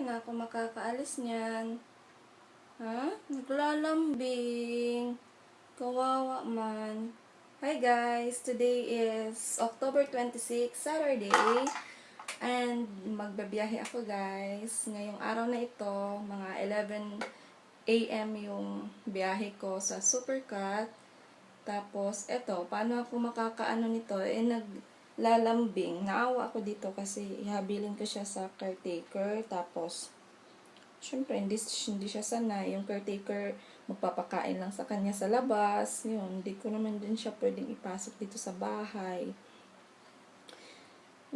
na ako makakaalis niyan. Ha? Naglalambing. Kawawa man. Hi guys! Today is October 26, Saturday. And magbabiyahe ako guys. Ngayong araw na ito, mga 11 AM yung biyahe ko sa Supercut. Tapos, eto, paano ako makakaano nito? Naglalambing. Naawa ako dito kasi ihabilin ko siya sa caretaker. Tapos, syempre, hindi siya sanay. Yung caretaker, magpapakain lang sa kanya sa labas. Yun, hindi ko naman din siya pwedeng ipasok dito sa bahay.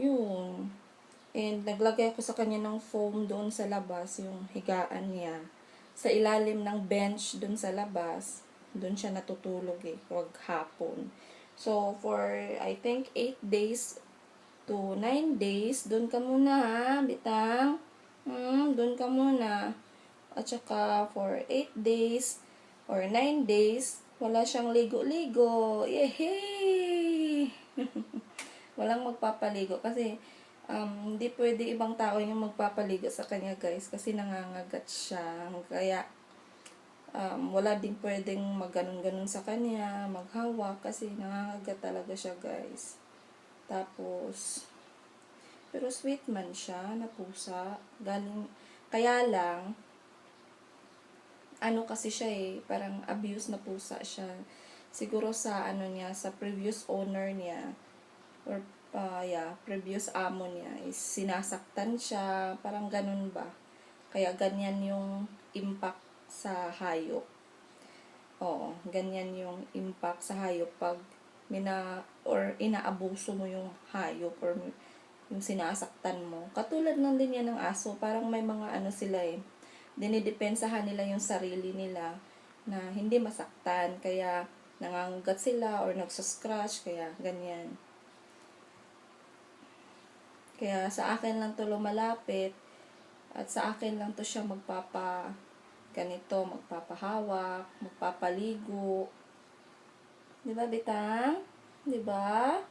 Yun. And, naglagay ako sa kanya ng foam doon sa labas, yung higaan niya. Sa ilalim ng bench doon sa labas, doon siya natutulog wag hapon. So, for, I think, 8 days to 9 days, doon ka muna ha, bitang. Doon ka muna. At saka, for 8 days or 9 days, wala siyang ligo-ligo. Yehey! Walang magpapaligo kasi hindi pwede ibang tao yung magpapaligo sa kanya guys kasi nangangagat siya. Kaya wala din pwedeng magganon-ganon sa kanya, maghawak kasi nangangagat talaga siya guys. Tapos pero sweet man siya na pusa. Kaya lang ano kasi siya parang abuse na pusa siya. Siguro sa niya, sa previous owner niya or previous amo niya is sinasaktan siya, parang ganun ba. Kaya ganyan yung impact sa hayop. Oo, ganyan yung impact sa hayop pag inaabuso mo yung hayop or yung sinasaktan mo. Katulad lang din yan ng aso, parang may mga sila dinidepensahan nila yung sarili nila na hindi masaktan, kaya nangangagat sila or nagsascratch, kaya ganyan. Kaya sa akin lang to lumalapit at sa akin lang to siya magpapahawak, magpapaligo. Diba, bitang? Diba?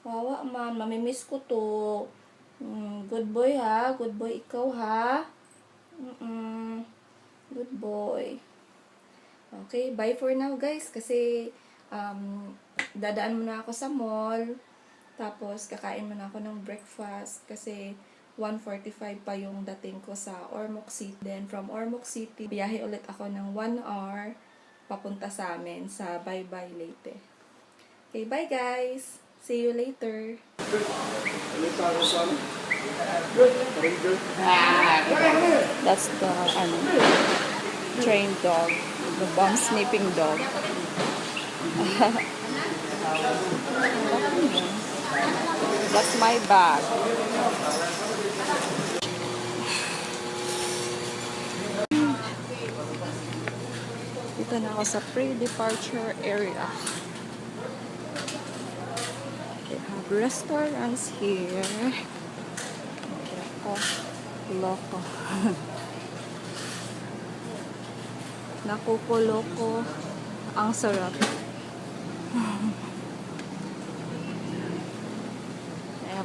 Wawa man, mamimiss ko to. Good boy ha, good boy ikaw ha. Good boy. Okay, bye for now guys kasi dadaan muna ako sa mall. Tapos, kakain muna ako ng breakfast kasi 1:45 pa yung dating ko sa Ormoc City. Then, from Ormoc City, biyahe ulit ako ng 1 hour papunta sa amin sa Baybay Leyte. Okay, bye guys! See you later! That's the, trained dog. The bomb sniffing dog. That's my bag. Dito na ako sa pre-departure area. They have restaurants here. Loko. Nakukuloko. Ang sarap.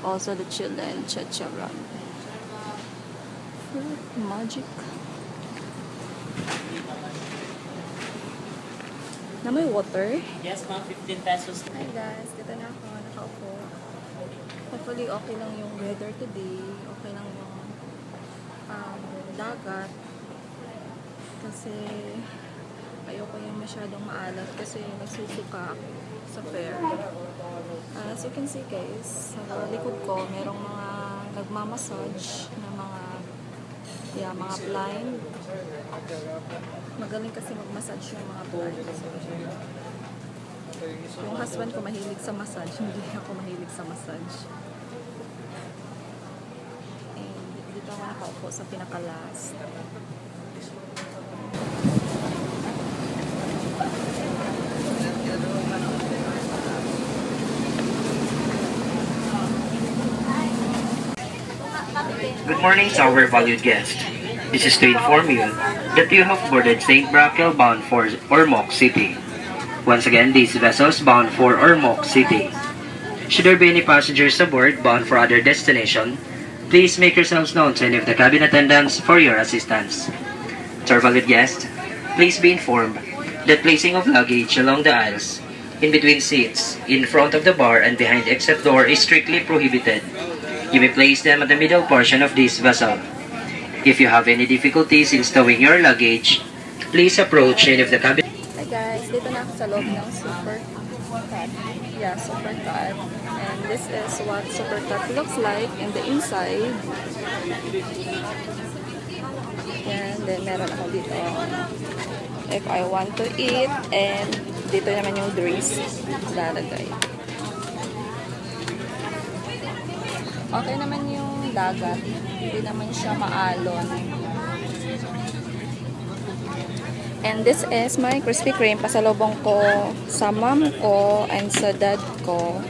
Also the Chilean chacharan. Magic. Na may water? Yes, ma'am. 15 pesos. Hi guys, dito na ako. Nakaupo. Hopefully okay lang yung weather today. Okay lang yung dagat. Kasi ayoko yung masyadong maalat kasi nagsusuka ako sa fair. As you can see guys, sa likod ko merong mga nagmamassage na mga blind. Magaling kasi magmassage yung mga blind. Yung husband ko mahilig sa massage, hindi ako mahilig sa massage. And dito ako nakaupo sa pinaka-last. Good morning to our valued guest. This is to inform you that you have boarded St. Brakel bound for Ormoc City. Once again, these vessels bound for Ormoc City. Should there be any passengers aboard bound for other destination, Please make yourselves known to any of the cabin attendants for your assistance. To our valued guests, please be informed that placing of luggage along the aisles, in between seats, in front of the bar, and behind the exit door is strictly prohibited. You may place them at the middle portion of this vessel. If you have any difficulties in stowing your luggage, please approach any of the cabin. Hi guys, dito na ako sa loob ng Super Cat. Yeah, Super Cat. And this is what Super Cat looks like in the inside. Yan, then meron ako dito if I want to eat, and dito naman yung drinks lalagay. Okay naman yung dagat, hindi naman siya maalon. And this is my Krispy Kreme. Pasalubong ko sa mom ko and sa dad ko.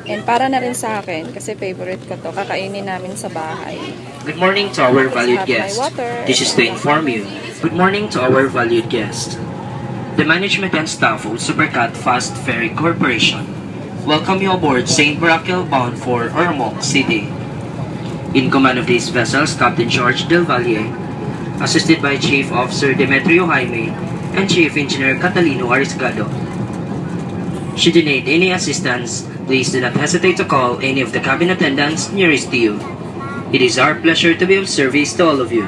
And para na rin sa akin, kasi favorite ko to. Kakainin namin sa bahay. Good morning to our valued guest. This is to inform you. Good morning to our valued guest. The management and staff of Supercat Fast Ferry Corporation welcome you aboard St. Brackel bound for Ormoc City. In command of these vessels, Captain George Del Valle, assisted by Chief Officer Demetrio Jaime and Chief Engineer Catalino Arisgado. Should you need any assistance, please do not hesitate to call any of the cabin attendants nearest to you. It is our pleasure to be of service to all of you.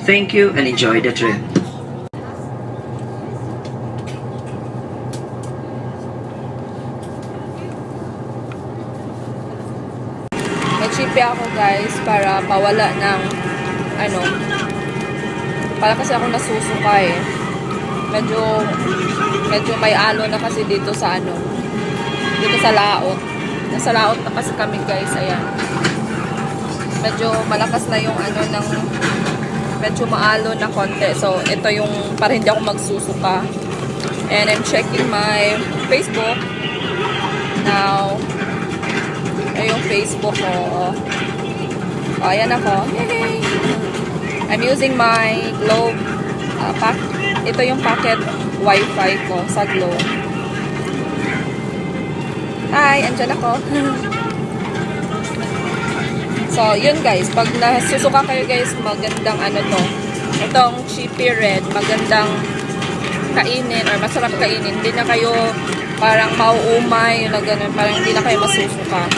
Thank you and enjoy the trip. Nag-chippy ako guys para pawala ng para kasi ako nasusuka eh. Medyo may alo na kasi dito sa dito sa laot. Nasa laot na kasi kami guys, ayan. Medyo malakas na yung medyo maalo na konti. So, ito yung para hindi ako magsusuka. And I'm checking my Facebook now. Yung Facebook ko. O, ayan ako. Yay! I'm using my Globe ito yung pocket Wi-Fi ko sa Globe. Hi! Andyan ako. So, yun guys. Pag nasusuka kayo guys, magandang to. Itong Chippy Red, magandang kainin or masarap kainin. Hindi na kayo parang mauumay, yun na ganun. Parang hindi na kayo masusuka.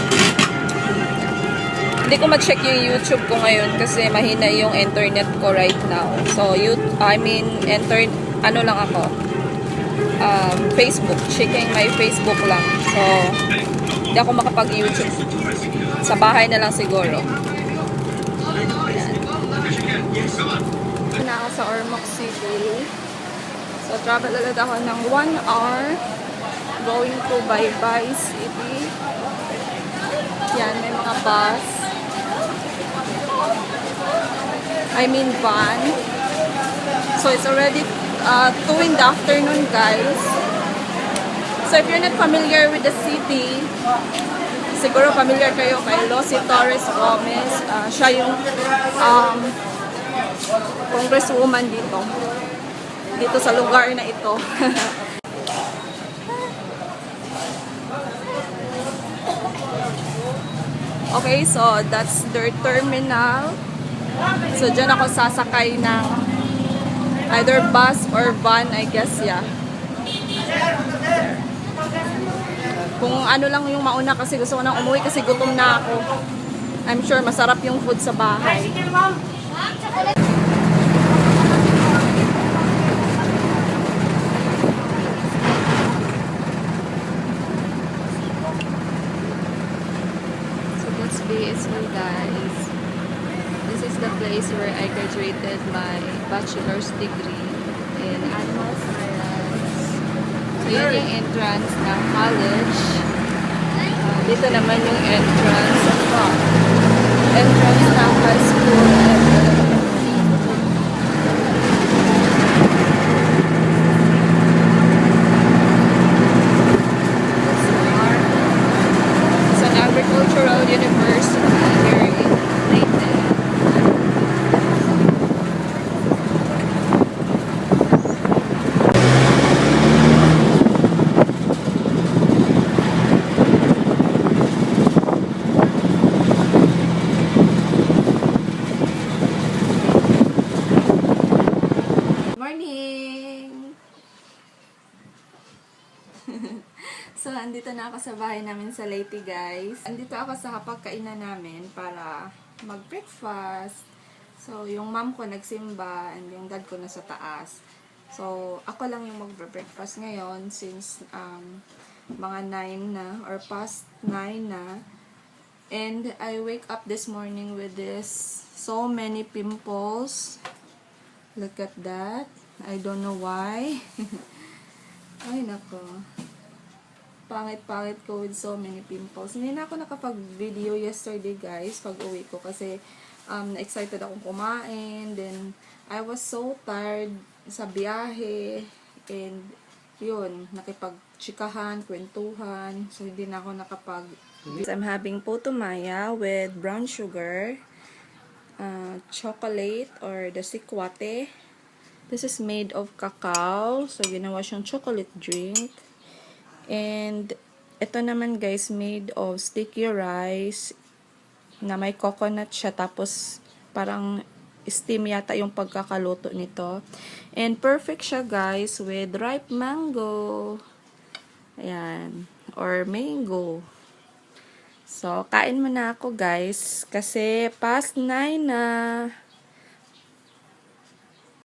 Hindi ko ma-check yung YouTube ko ngayon kasi mahina yung internet ko right now. So, lang ako. Facebook. Checking my Facebook lang. So, hindi ako makapag-YouTube. Sa bahay na lang siguro. Ayan. Na ako sa Ormoc City. So, travel agad ako ng 1 hour going to Baybay City. Yan, may mga bus. Van. So, it's already 2 in the afternoon, guys. So, if you're not familiar with the city, siguro familiar kayo kay Losie Torres Gomez. Siya yung congresswoman dito sa lugar na ito. Okay, so that's their terminal. So, dyan ako sasakay ng either bus or van, I guess, yeah. Kung lang yung mauna kasi gusto ko nang umuwi kasi gutom na ako. I'm sure masarap yung food sa bahay. So that's BSU guys. This is the place where I graduated my bachelor's degree in animal science. So, yun yung entrance ng college. Dito naman yung entrance ng high school. It's an agricultural university here in Leyte. andito na ako sa bahay namin sa Leyte, guys. Andito ako sa hapagkainan namin para mag-breakfast. So, yung mom ko nagsimba and yung dad ko nasa taas. So, ako lang yung mag-breakfast ngayon since mga 9 na or past 9 na. And I wake up this morning with this so many pimples. Look at that. I don't know why. Ay, nako. Pangit-pangit ko with so many pimples. Hindi na ako nakapag-video yesterday, guys, pag uwi ko. Kasi, excited akong kumain. Then, I was so tired sa biyahe. And, yun, nakipag-chikahan, kwentuhan. So, hindi na ako nakapag... I'm having putumaya with brown sugar, chocolate, or the sikwate. This is made of cacao. So, ginawa siyang chocolate drink. And, ito naman guys, made of sticky rice na may coconut siya. Tapos, parang steam yata yung pagkakaluto nito. And, perfect siya guys with ripe mango. Ayan. Or mango. So, kain muna ako guys. Kasi, past 9 na.